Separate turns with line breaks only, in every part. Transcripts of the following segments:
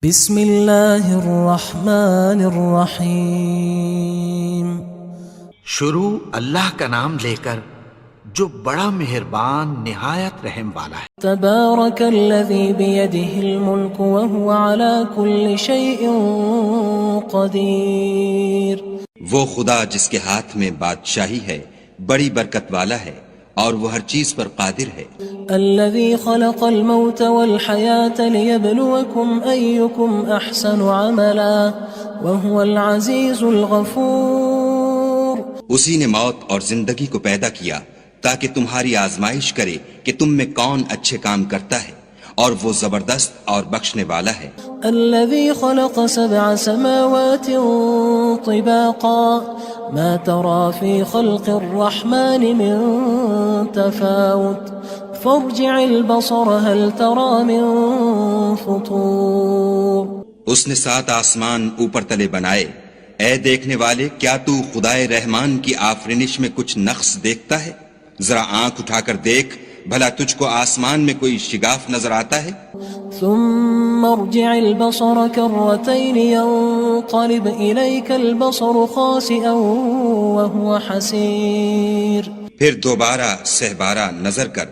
بسم اللہ الرحمن الرحیم۔
شروع اللہ کا نام لے کر جو بڑا مہربان نہایت رحم والا ہے۔
تبارک الذی بیدہ الملک وہو علی کل شیء قدیر۔
وہ خدا جس کے ہاتھ میں بادشاہی ہے بڑی برکت والا ہے اور وہ ہر چیز پر قادر ہے۔
الذي خلق الموت والحياة ليبلوكم أيكم أحسن عملا وهو العزيز الغفور۔
اسی نے موت اور زندگی کو پیدا کیا تاکہ تمہاری آزمائش کرے کہ تم میں کون اچھے کام کرتا ہے، اور وہ زبردست اور بخشنے والا ہے۔
الذي خلق 7 سماوات طباقا ما ترى في خلق الرحمن من تفاوت فارجع البصر هل ترى من فطور۔
اس نے 7 آسمان اوپر تلے بنائے، اے دیکھنے والے کیا تو خدائے رحمان کی آفرینش میں کچھ نقص دیکھتا ہے؟ ذرا آنکھ اٹھا کر دیکھ، بھلا تجھ کو آسمان میں کوئی شگاف نظر آتا ہے؟
ثم ارجع البصر كرتين ينقلب إليك البصر خاسئا وهو حسير۔
پھر دوبارہ سہبارہ نظر کر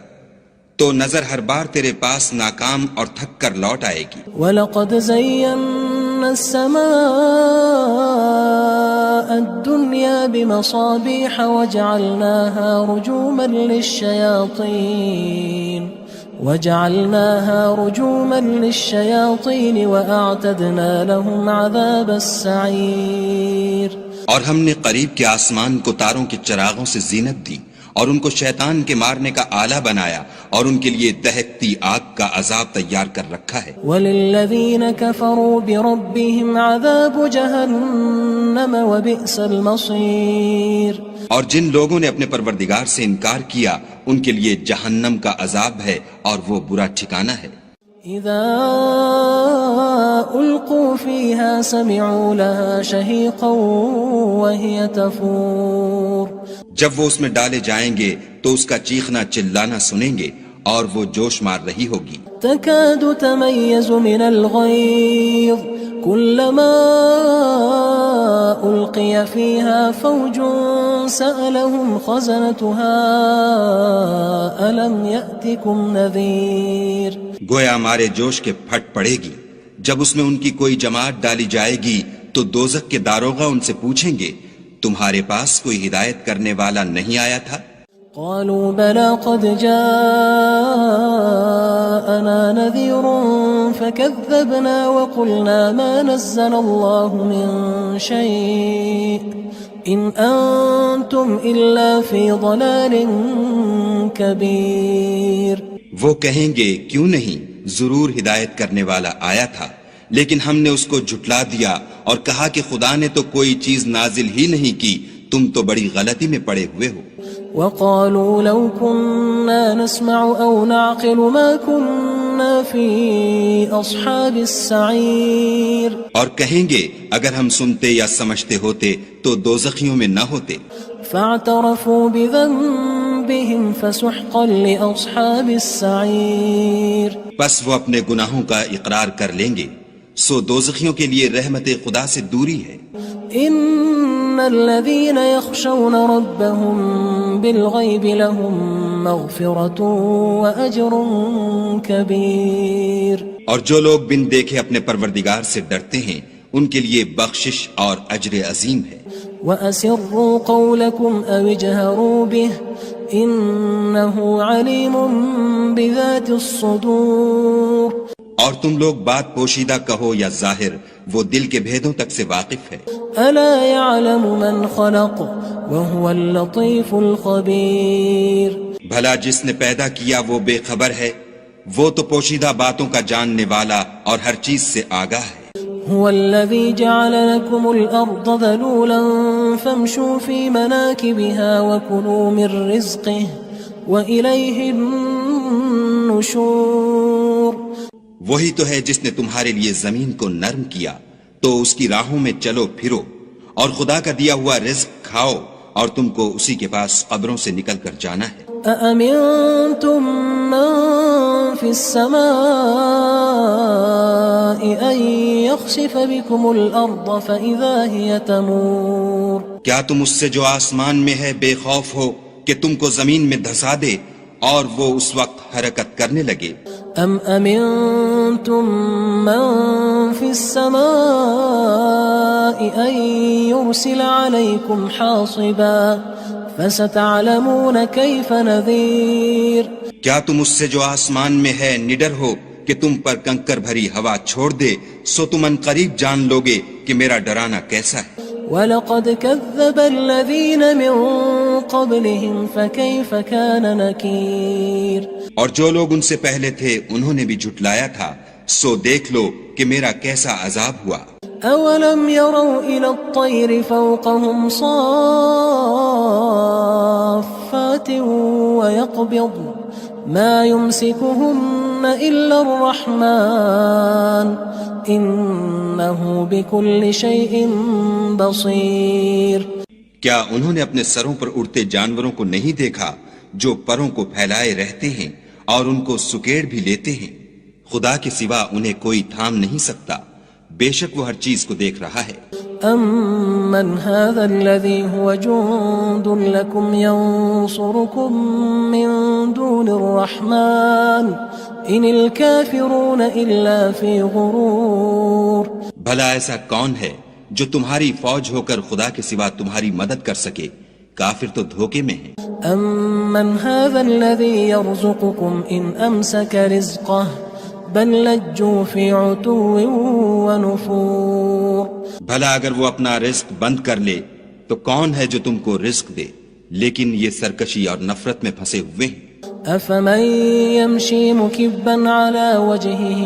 تو نظر ہر بار تیرے پاس ناکام اور تھک کر لوٹ آئے گی۔
وَلَقَدْ زَيَّنَّا السَّمَاءَ الدُّنْيَا بِمَصَابِيحَ وَجَعَلْنَاهَا رُجُومًا لِلشَّيَاطِينِ وَأَعْتَدْنَا لَهُمْ عَذَابَ السَّعِيرِ۔
اور ہم نے قریب کے آسمان کو تاروں کے چراغوں سے زینت دی اور ان کو شیطان کے مارنے کا آلہ بنایا، اور ان کے لیے دہکتی آگ کا عذاب تیار کر رکھا ہے۔
وَلِلَّذِينَ كَفَرُوا بِرَبِّهِمْ عَذَابُ جَهَنَّمَ وَبِئْسَ الْمَصِيرُ۔
اور جن لوگوں نے اپنے پروردگار سے انکار کیا ان کے لیے جہنم کا عذاب ہے اور وہ برا ٹھکانہ ہے۔
اذا القوا فيها سمعوا لها شهيقا وهي تفور۔
جب وہ اس میں ڈالے جائیں گے تو اس کا چیخنا چلانا سنیں گے اور وہ جوش مار رہی ہوگی۔
تكاد تميز من الغيظ كلما ألقي فيها فوج سألهم خزنتها ألم يأتكم نذير۔
گویا مارے جوش کے پھٹ پڑے گی جب اس میں ان کی کوئی جماعت ڈالی جائے گی تو دوزخ کے داروغہ ان سے پوچھیں گے تمہارے پاس کوئی ہدایت کرنے والا نہیں آیا تھا؟
قالوا بلى قد جاءنا نذير فكذبنا وقلنا ما نزل الله من شيء إن أنتم إلا في ضلال كبير۔
وہ کہیں گے کیوں نہیں، ضرور ہدایت کرنے والا آیا تھا، لیکن ہم نے اس کو جھٹلا دیا اور کہا کہ خدا نے تو کوئی چیز نازل ہی نہیں کی، تم تو بڑی غلطی میں پڑے ہوئے ہو۔
وقالوا لو كنا نسمع أو نعقل ما كنا في أصحاب السعير۔
اور کہیں گے اگر ہم سنتے یا سمجھتے ہوتے تو دوزخیوں میں نہ ہوتے۔
فاعترفوا بذنبهم فسحقا لأصحاب السعير۔
بس وہ اپنے گناہوں کا اقرار کر لیں گے، سو دوزخیوں کے لیے رحمت خدا سے دوری ہے۔
ان الذين يخشون ربهم بالغيب لهم مغفرة واجر كبير۔
اور جو لوگ بن دیکھے اپنے پروردگار سے ڈرتے ہیں ان کے لیے بخشش اور اجر عظیم ہے۔
واسروا قولكم او اجهروا به انه عليم بذات الصدور۔
اور تم لوگ بات پوشیدہ کہو یا ظاہر، وہ دل کے بھیدوں تک سے واقف ہے۔
الا يعلم من خلق وهو اللطيف الخبير۔
بھلا جس نے پیدا کیا وہ بے خبر ہے، وہ تو پوشیدہ باتوں کا جاننے والا اور ہر چیز سے آگاہ ہے۔
هو الذي جعل لكم الأرض ذلولا فامشوا في مناكبها وكلوا من رزقه وإليه النشور۔
وہی تو ہے جس نے تمہارے لیے زمین کو نرم کیا تو اس کی راہوں میں چلو پھرو اور خدا کا دیا ہوا رزق کھاؤ، اور تم کو اسی کے پاس قبروں سے نکل کر جانا ہے۔
أأمنتم من في السماء أن يخسف بكم الأرض فإذا هي تمور
کیا تم اس سے جو آسمان میں ہے بے خوف ہو کہ تم کو زمین میں دھسا دے اور وہ اس وقت حرکت کرنے لگے؟
أم أمنتم من في السماء أن يرسل عليكم حاصبا فستعلمون كيف نذير
کیا تم اس سے جو آسمان میں ہے نڈر ہو کہ تم پر کنکر بھری ہوا چھوڑ دے، سو تم ان قریب جان لوگے کہ میرا ڈرانا کیسا ہے۔
وَلَقَدْ كَذَّبَ الَّذِينَ مِن قَبْلِهِمْ فَكَيْفَ كَانَ نَكِيرٌ
اور جو لوگ ان سے پہلے تھے انہوں نے بھی جھٹلایا تھا، سو دیکھ لو کہ میرا کیسا عذاب ہوا۔
أَوَلَمْ يَرَوْا إِلَى الطَّيْرِ فَوْقَهُمْ صَافَّاتٍ وَيَقْبِضْنَ مَا يُمْسِكُهُنَّ إِلَّا الرَّحْمَنُ إِنَّهُ بِكُلِّ شَيْءٍ بَصِيرٌ
کیا انہوں نے اپنے سروں پر اڑتے جانوروں کو نہیں دیکھا جو پروں کو پھیلائے رہتے ہیں اور ان کو سکیڑ بھی لیتے ہیں؟ خدا کے سوا انہیں کوئی تھام نہیں سکتا، بے شک وہ ہر چیز کو دیکھ رہا ہے۔
أَمَّنْ هَذَا الَّذِي هُوَ جُندٌ لَكُمْ يَنصُرُكُم مِّن دُونِ الرَّحْمَنِ إِنِ الْكَافِرُونَ إِلَّا فِي غُرُورٍ
بھلا ایسا کون ہے جو تمہاری فوج ہو کر خدا کے سوا تمہاری مدد کر سکے؟ کافر تو دھوکے میں ہیں۔
أَمَّنْ هَذَا الَّذِي يَرْزُقُكُمْ إِنْ أَمْسَكَ رِزْقَهُ بل لجوا فی عتو ونفور
بھلا اگر وہ اپنا رزق بند کر لے تو کون ہے جو تم کو رزق دے، لیکن یہ سرکشی اور نفرت میں پھنسے ہوئے ہیں۔
افمن يمشي مكبا على وجهه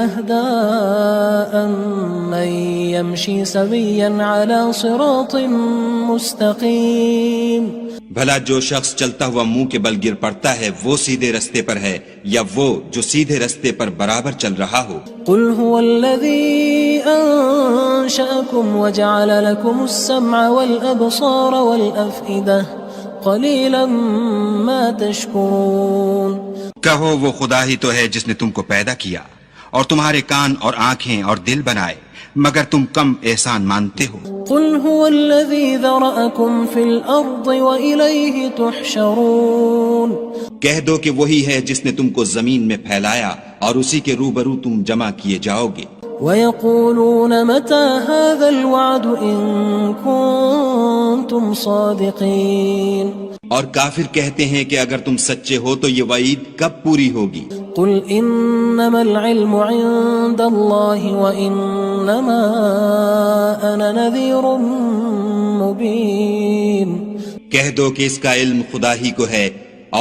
اهدى من يمشي سويا على صراط مستقيم
بھلا جو شخص چلتا ہوا منہ کے بل گر پڑتا ہے وہ سیدھے رستے پر ہے یا وہ جو سیدھے رستے پر برابر چل رہا ہو؟
قل هو الذي انشأكم وجعل لكم السمع والابصار والافئدة قلیلا ما تشکرون
کہو وہ خدا ہی تو ہے جس نے تم کو پیدا کیا اور تمہارے کان اور آنکھیں اور دل بنائے، مگر تم کم احسان مانتے ہو۔
قل هو الذي ذرأكم في الأرض وإليه تحشرون
کہہ دو کہ وہی ہے جس نے تم کو زمین میں پھیلایا اور اسی کے روبرو تم جمع کیے جاؤ گے۔
وَيَقُولُونَ مَتَى هَذَا الْوَعْدُ إِن كُنتُمْ صَادِقِينَ
اور کافر کہتے ہیں کہ اگر تم سچے ہو تو یہ وعید کب پوری ہوگی؟
قُلْ إِنَّمَا الْعِلْمُ عِندَ اللَّهِ وَإِنَّمَا أَنَا نَذِيرٌ مُبِينٌ
کہہ دو کہ اس کا علم خدا ہی کو ہے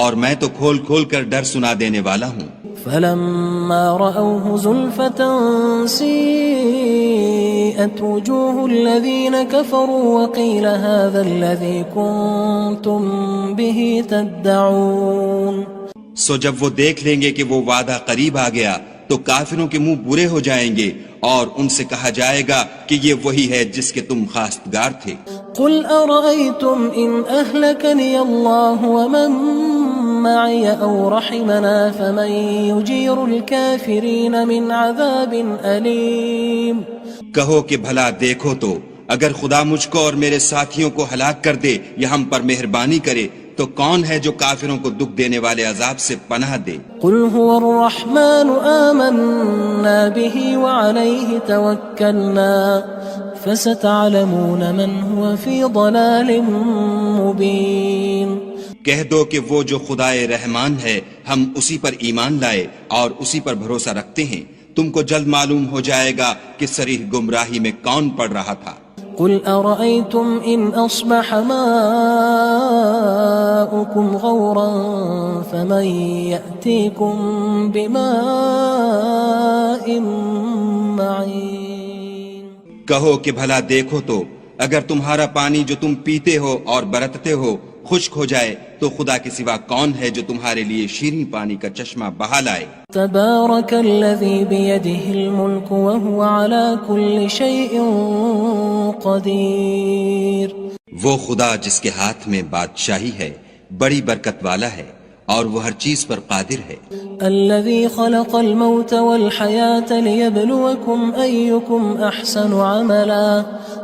اور میں تو کھول کھول کر ڈر سنا دینے والا ہوں۔
فَلَمَّا رَأَوْهُ زُلْفَةً سِيئَتْ وُجُوهُ الَّذِينَ كَفَرُوا وَقِيلَ هَذَا الَّذِي كُنتُم بِهِ تَدَّعُونَ
سو جب وہ دیکھ لیں گے کہ وہ وعدہ قریب آ گیا تو کافروں کے منہ برے ہو جائیں گے اور ان سے کہا جائے گا کہ یہ وہی ہے جس کے تم خواستگار تھے۔
قُلْ أَرَأَيْتُمْ إِنْ أَهْلَكَنِيَ اللَّهُ وَمَن مَّعِيَ أَوْ رَحِمَنَا فَمَن يُجِيرُ الْكَافِرِينَ مِنْ عَذَابٍ أَلِيمٍ
کہو کہ بھلا دیکھو تو اگر خدا مجھ کو اور میرے ساتھیوں کو ہلاک کر دے یا ہم پر مہربانی کرے تو کون ہے جو کافروں کو دکھ دینے والے عذاب سے پناہ دے؟
قُلْ هُوَ الرَّحْمَنُ آمَنَّا بِهِ وَعَلَيْهِ تَوَكَّلْنَا فَسَتَعْلَمُونَ مَنْ هُوَ فِي ضَلَالٍ مُبِينٍ
کہہ دو کہ وہ جو خدائے رحمان ہے ہم اسی پر ایمان لائے اور اسی پر بھروسہ رکھتے ہیں، تم کو جلد معلوم ہو جائے گا کہ صریح گمراہی میں کون پڑ رہا تھا۔
قُلْ أَرَأَيْتُمْ إِنْ أَصْبَحَ مَاؤُكُمْ غَوْرًا فَمَنْ يَأْتِيكُمْ بِمَاءٍ مَّعِينٍ
کہو کہ بھلا دیکھو تو اگر تمہارا پانی جو تم پیتے ہو اور برتتے ہو خشک ہو جائے تو خدا کے سوا کون ہے جو تمہارے لیے شیریں پانی کا چشمہ بہا لائے؟
تبارك الذي بيده الملك وهو على كل شيء قدير
وہ خدا جس کے ہاتھ میں بادشاہی ہے بڑی برکت والا ہے اور وہ ہر چیز پر قادر ہے۔
الذي خلق الموت والحياة ليبلوكم أيكم أحسن عملا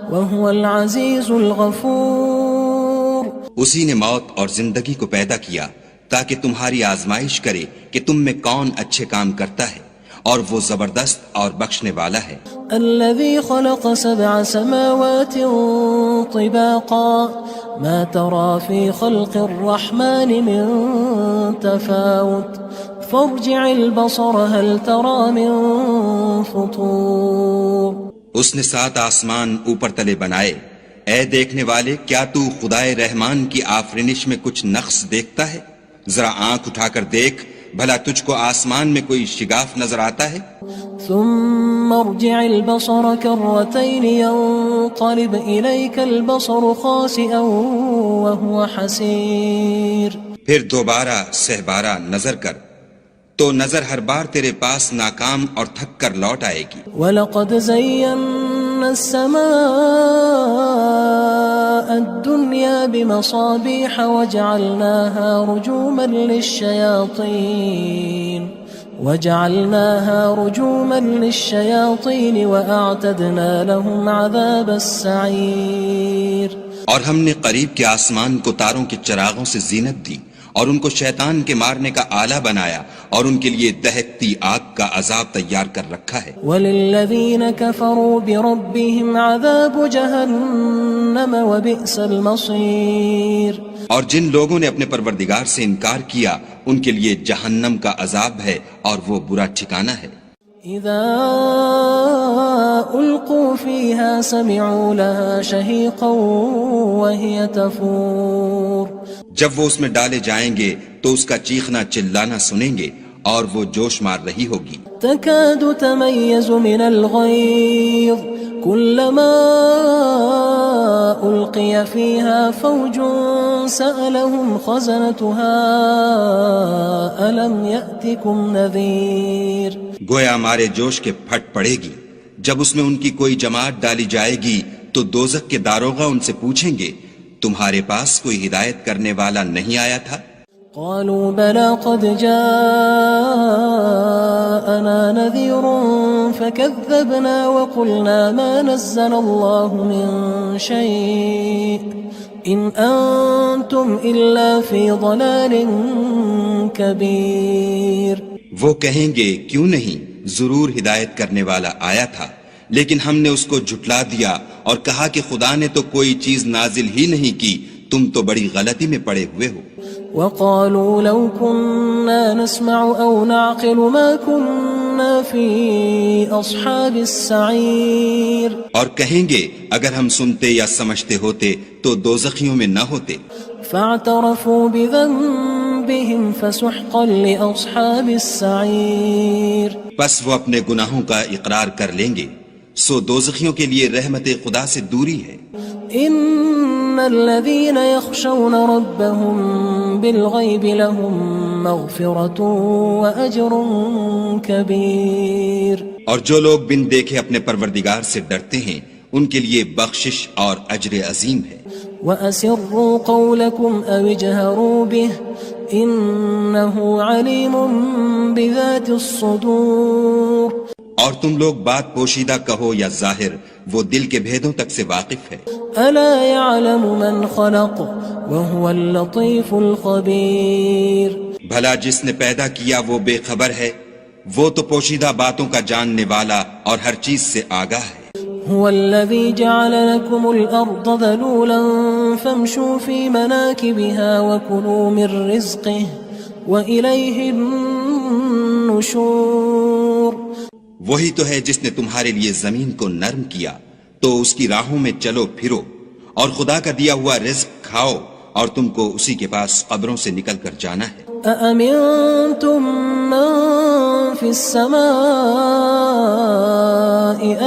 وهو العزيز الغفور۔
اسی نے موت اور زندگی کو پیدا کیا تاکہ تمہاری آزمائش کرے کہ تم میں کون اچھے کام کرتا ہے، اور وہ زبردست اور بخشنے والا ہے۔
الذي خلق 7 سماوات طباقا ما ترى في خلق الرحمن من تفاوت فارجع البصر هل ترى من فطور۔
اس نے 7 آسمان اوپر تلے بنائے، اے دیکھنے والے کیا تو خدائے رحمان کی آفرینش میں کچھ نقص دیکھتا ہے؟ ذرا آنکھ اٹھا کر دیکھ، بھلا تجھ کو آسمان میں کوئی شگاف نظر آتا ہے؟
ثم ارجع البصر كرتين ينقلب إليك البصر خاسئا وهو حسير۔
پھر دوبارہ سہبارہ نظر کر تو نظر ہر بار تیرے پاس ناکام اور تھک کر لوٹ آئے گی۔
وَلَقَدْ زَيَّنَّا السَّمَاءَ الدُّنْيَا بِمَصَابِيحَ وَجَعَلْنَاهَا رُجُومًا لِلشَّيَاطِينِ وَأَعْتَدْنَا لَهُمْ عَذَابَ السَّعِيرِ۔
اور ہم نے قریب کے آسمان کو تاروں کے چراغوں سے زینت دی اور ان کو شیطان کے مارنے کا آلہ بنایا، اور ان کے لیے دہکتی آگ کا عذاب تیار کر رکھا ہے۔
وَلِلَّذِينَ كَفَرُوا بِرَبِّهِمْ عَذَابُ جَهَنَّمَ وَبِئْسَ الْمَصِيرُ۔
اور جن لوگوں نے اپنے پروردگار سے انکار کیا ان کے لیے جہنم کا عذاب ہے اور وہ برا ٹھکانہ ہے۔
اذا القوا فيها سمعوا لها شهيقا وهي تفور۔
جب وہ اس میں ڈالے جائیں گے تو اس کا چیخنا چلانا سنیں گے اور وہ جوش مار رہی ہوگی۔
تكاد تميز من الغيظ كلما ألقي فيها فوج سألهم خزنتها ألم يأتكم نذير۔
گویا ہمارے جوش کے پھٹ پڑے گی جب اس میں ان کی کوئی جماعت ڈالی جائے گی تو دوزخ کے داروغہ ان سے پوچھیں گے تمہارے پاس کوئی ہدایت کرنے والا نہیں آیا تھا؟
قالوا بلى قد جاءنا نذير فكذبنا وقلنا ما نزل الله من شيء إن أنتم إلا في ضلال كبير۔
وہ کہیں گے کیوں نہیں، ضرور ہدایت کرنے والا آیا تھا، لیکن ہم نے اس کو جھٹلا دیا اور کہا کہ خدا نے تو کوئی چیز نازل ہی نہیں کی، تم تو بڑی غلطی میں پڑے ہوئے ہو۔
وقالوا لو كنا نسمع أو نعقل ما كنا في أصحاب السعير۔
اور کہیں گے اگر ہم سنتے یا سمجھتے ہوتے تو دوزخیوں میں نہ ہوتے۔
فاعترفوا بذنبهم فسحقا لأصحاب السعير۔
پس وہ اپنے گناہوں کا اقرار کر لیں گے، سو دوزخیوں کے لیے رحمت خدا سے دوری ہے۔
ان الذين يخشون ربهم بالغيب لهم مغفرة واجر كبير۔
اور جو لوگ بن دیکھے اپنے پروردگار سے ڈرتے ہیں ان کے لیے بخشش اور اجر عظیم ہے۔
واسروا قولكم او اجهروا به انه عليم بذات الصدور۔
اور تم لوگ بات پوشیدہ کہو یا ظاہر، وہ دل کے بھیدوں تک سے واقف ہے۔
الا يعلم من خلق وهو اللطيف الخبير۔
بھلا جس نے پیدا کیا وہ بے خبر ہے، وہ تو پوشیدہ باتوں کا جاننے والا اور ہر چیز سے آگاہ ہے۔
هو الذي جعل لكم الأرض ذلولا فامشوا في مناكبها وكلوا من رزقه وإليه النشور۔
وہی تو ہے جس نے تمہارے لیے زمین کو نرم کیا تو اس کی راہوں میں چلو پھرو اور خدا کا دیا ہوا رزق کھاؤ اور تم کو اسی کے پاس قبروں سے نکل کر جانا ہے۔
أأمنتم من في السماء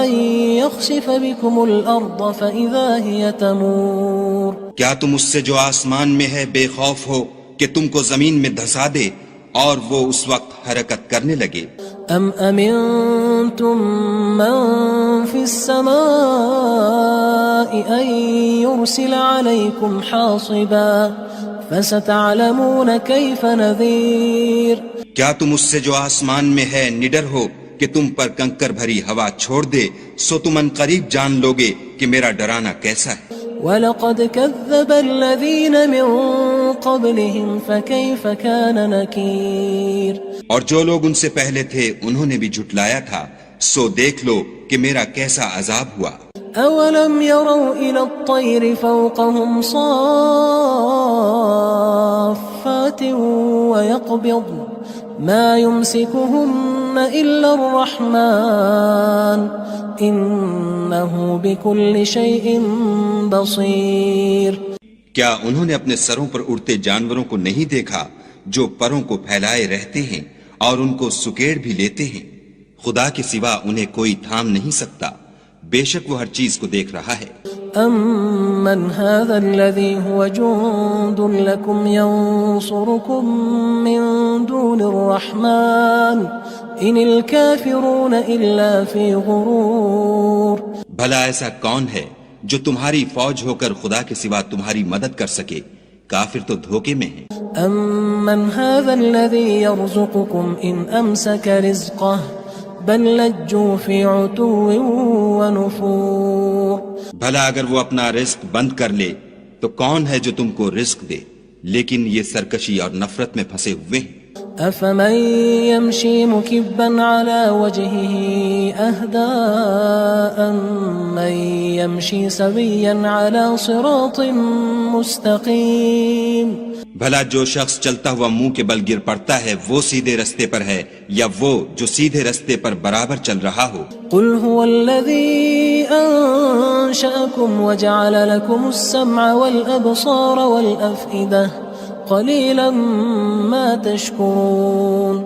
أن يخسف بكم الأرض فإذا هي تمور۔
کیا تم اس سے جو آسمان میں ہے بے خوف ہو کہ تم کو زمین میں دھسا دے اور وہ اس وقت حرکت کرنے لگے؟
ام امنتم من في السماء ان يرسل عليكم حاصبا فستعلمون كيف نذير
کیا تم اس سے جو آسمان میں ہے نڈر ہو کہ تم پر کنکر بھری ہوا چھوڑ دے، سو تم ان قریب جان لوگے کہ میرا ڈرانا کیسا ہے۔
وَلَقَدْ كَذَّبَ الَّذِينَ مِن قَبْلِهِمْ فَكَيْفَ كَانَ نَكِيرٌ
اور جو لوگ ان سے پہلے تھے انہوں نے بھی جھٹلایا تھا، سو دیکھ لو کہ میرا کیسا عذاب ہوا۔
أَوَلَمْ يَرَوْا إِلَى الطَّيْرِ فَوْقَهُمْ صَافَّاتٍ وَيَقْبِضْنَ مَا يُمْسِكُهُنَّ إِلَّا الرَّحْمَنُ إِنَّهُ بِكُلِّ شَيْءٍ بَصِيرٌ
کیا انہوں نے اپنے سروں پر اڑتے جانوروں کو نہیں دیکھا جو پروں کو پھیلائے رہتے ہیں اور ان کو سکیڑ بھی لیتے ہیں؟ خدا کے سوا انہیں کوئی تھام نہیں سکتا، بے شک وہ ہر چیز کو دیکھ رہا ہے۔
أَمَّنْ هَذَا الَّذِي هُوَ جُندٌ لَكُمْ يَنصُرُكُم مِّن دُونِ الرَّحْمَنِ إِنِ الْكَافِرُونَ إِلَّا فِي غُرُورٍ
بھلا ایسا کون ہے جو تمہاری فوج ہو کر خدا کے سوا تمہاری مدد کر سکے؟ کافر تو دھوکے میں ہیں۔
أَمَّنْ هَذَا الَّذِي يَرْزُقُكُمْ إِنْ أَمْسَكَ رِزْقَهُ بل لجوا فی عتو ونفور
بھلا اگر وہ اپنا رزق بند کر لے تو کون ہے جو تم کو رزق دے، لیکن یہ سرکشی اور نفرت میں پھنسے ہوئے ہیں۔
افمن يمشي مكبا على وجهه اهدى من يمشي سويا على صراط مستقيم
بھلا جو شخص چلتا ہوا منہ کے بل گر پڑتا ہے وہ سیدھے رستے پر ہے یا وہ جو سیدھے رستے پر برابر چل رہا ہو؟
قل هو الذي انشأكم وجعل لكم السمع والابصار والافئدة قلیلا ما تشکرون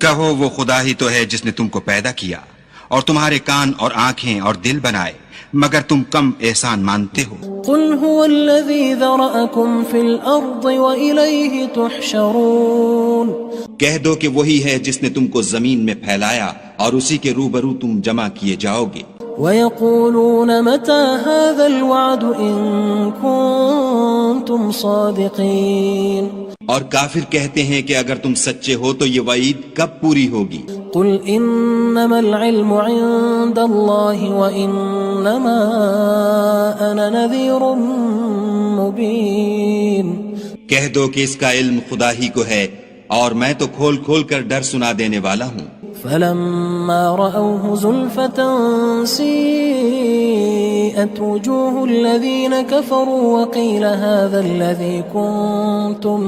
کہو وہ خدا ہی تو ہے جس نے تم کو پیدا کیا اور تمہارے کان اور آنکھیں اور دل بنائے، مگر تم کم احسان مانتے ہو۔
قل هو الذي ذرأكم في الأرض وإليه تحشرون
کہہ دو کہ وہی ہے جس نے تم کو زمین میں پھیلایا اور اسی کے روبرو تم جمع کیے جاؤ گے۔
وَيَقُولُونَ مَتَى هَذَا الْوَعْدُ إِن كُنتُمْ صَادِقِينَ
اور کافر کہتے ہیں کہ اگر تم سچے ہو تو یہ وعید کب پوری ہوگی؟
قُلْ إِنَّمَا الْعِلْمُ عِندَ اللَّهِ وَإِنَّمَا أَنَا نَذِيرٌ مُبِينٌ
کہہ دو کہ اس کا علم خدا ہی کو ہے اور میں تو کھول کھول کر ڈر سنا دینے والا ہوں۔
فلما رأوه زلفة سيئت وجوه الذين كفروا وقيل هذا الذي كنتم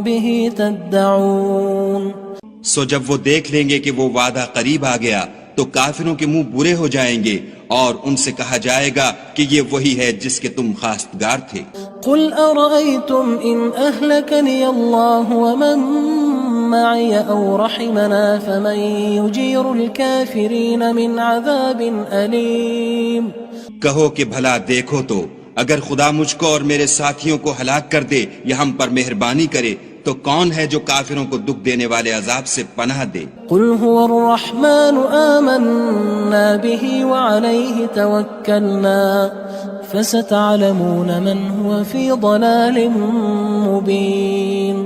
به تدعون
سو جب وہ دیکھ لیں گے کہ وہ وعدہ قریب آ گیا تو کافروں کے منہ برے ہو جائیں گے اور ان سے کہا جائے گا کہ یہ وہی ہے جس کے تم خواستگار تھے۔
قل أرأيتم إن أهلكني الله ومن معي أو رحمنا فمن يجير الكافرين من عذاب أليم
کہو کہ بھلا دیکھو تو اگر خدا مجھ کو اور میرے ساتھیوں کو ہلاک کر دے یا ہم پر مہربانی کرے تو کون ہے جو کافروں کو دکھ دینے والے عذاب سے پناہ دے؟
قل هو الرحمن آمنا به وعليه توكلنا فستعلمون من هو في ضلال مبين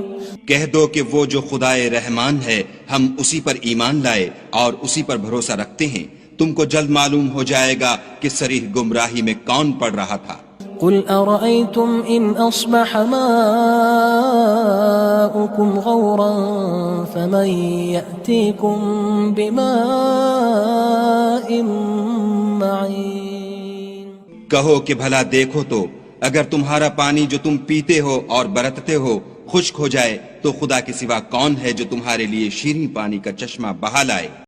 کہہ دو کہ وہ جو خدائے رحمان ہے ہم اسی پر ایمان لائے اور اسی پر بھروسہ رکھتے ہیں، تم کو جلد معلوم ہو جائے گا کہ صریح گمراہی میں کون پڑ رہا تھا۔
قل أرأيتم إن أصبح ماؤكم غورا فمن يأتيكم بماء معين
کہو کہ بھلا دیکھو تو اگر تمہارا پانی جو تم پیتے ہو اور برتتے ہو خشک ہو جائے تو خدا کے سوا کون ہے جو تمہارے لیے شیریں پانی کا چشمہ بہا لائے؟